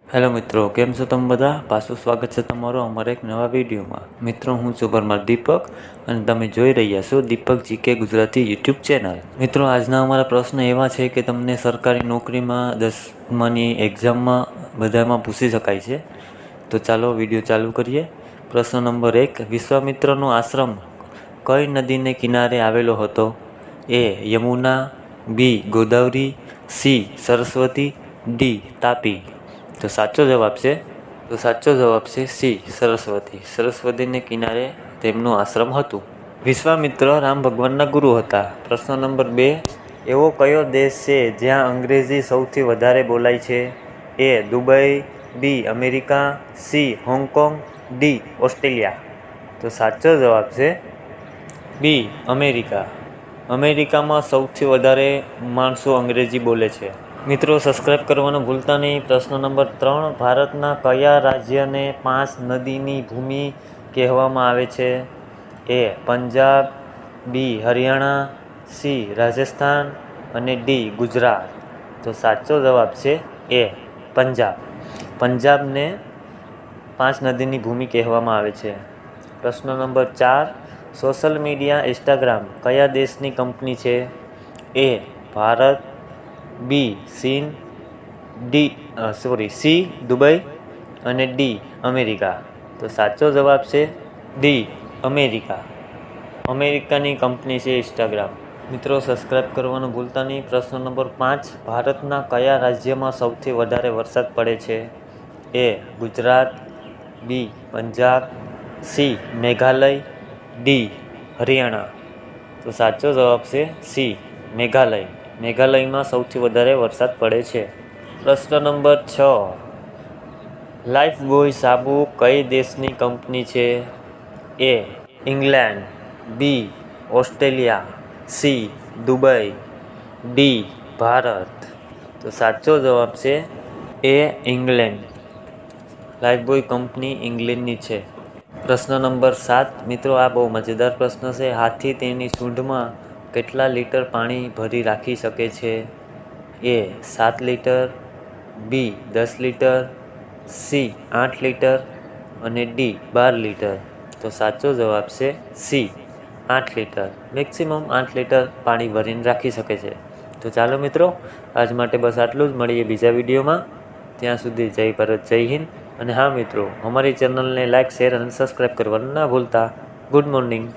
Hello મિત્રો, કેમ છો તમે બધા? પાછું સ્વાગત છે તમારું અમારા એક નવા વિડીયોમાં. મિત્રો, હું છું પરમાર દીપક અને તમે જોઈ રહ્યા છો દીપક જીકે ગુજરાતી યુટ્યુબ ચેનલ. મિત્રો, આજના અમારા પ્રશ્ન એવા છે કે તમને સરકારી નોકરીમાં 10માની એક્ઝામમાં બધામાં પૂછી શકાય છે. તો ચાલો વિડીયો ચાલુ કરીએ. પ્રશ્ન નંબર 1, વિશ્વામિત્રનો આશ્રમ કઈ નદીને કિનારે આવેલો હતો? A. Yamuna, B. Godavari, C. Saraswati, D. Tapi. તો સાચો જવાબ છે સી, સરસ્વતી. સરસ્વતીને કિનારે તેમનું આશ્રમ હતું. વિશ્વામિત્ર રામ ભગવાનના ગુરુ હતા. પ્રશ્ન નંબર 2, એવો કયો દેશ છે જ્યાં અંગ્રેજી સૌથી વધારે બોલાય છે? A. Dubai, B. America, C. Hong Kong, D. Australia. તો સાચો જવાબ છે B. અમેરિકા. અમેરિકામાં સૌથી વધારે માણસો અંગ્રેજી બોલે છે. મિત્રો, સબસ્ક્રાઈબ કરવાનું ભૂલતા નહીં. પ્રશ્ન નંબર 3, ભારતના કયા રાજ્યને 5 નદીની ભૂમિ કહેવામાં આવે છે? A. Punjab, B. Haryana, C. Rajasthan અને D. ગુજરાત. તો સાચો જવાબ છે A. પંજાબ. પંજાબને 5 નદીની ભૂમિ કહેવામાં આવે છે. પ્રશ્ન નંબર 4, સોશિયલ મીડિયા ઇન્સ્ટાગ્રામ કયા દેશની કંપની છે? A. ભારત, B. ચીન, C. દુબઈ અને D. અમેરિકા. તો સાચો જવાબ છે D. અમેરિકા. અમેરિકાની કંપની છે ઇન્સ્ટાગ્રામ. મિત્રો, સબસ્ક્રાઈબ કરવાનું ભૂલતા નહીં. પ્રશ્ન નંબર 5, ભારતના કયા રાજ્યમાં સૌથી વધારે વરસાદ પડે છે? A. Gujarat, B. Punjab, C. Meghalaya, D. Haryana. તો સાચો જવાબ છે C. મેઘાલય. મેઘાલયમાં સૌથી વધારે વરસાદ પડે છે. પ્રશ્ન નંબર 6, લાઈફબોય સાબુ કઈ દેશની કંપની છે? A. England, B. Australia, C. Dubai, D. Bharat. તો સાચો જવાબ છે A. ઇંગ્લેન્ડ. લાઈફબોય કંપની ઇંગ્લેન્ડની છે. પ્રશ્ન નંબર 7, મિત્રો, આ બહુ મજેદાર પ્રશ્ન છે. હાથી તેની સૂંઢમાં કેટલા લીટર પાણી ભરી રાખી શકે છે? A. 7 litre, B. 10 litre, C. 8 litre અને D. 12 લીટર. તો સાચો જવાબ છે C. 8 લીટર. મેક્સિમમ 8 લીટર પાણી ભરીને રાખી શકે છે. તો ચાલો મિત્રો, આજ માટે બસ આટલું જ. મળીએ બીજા વિડીયોમાં. ત્યાં સુધી જય ભારત, જય હિન્દ. અને હા મિત્રો, અમારી ચેનલને લાઇક, શેર અને સબસ્ક્રાઈબ કરવાનું ના ભૂલતા. Good morning.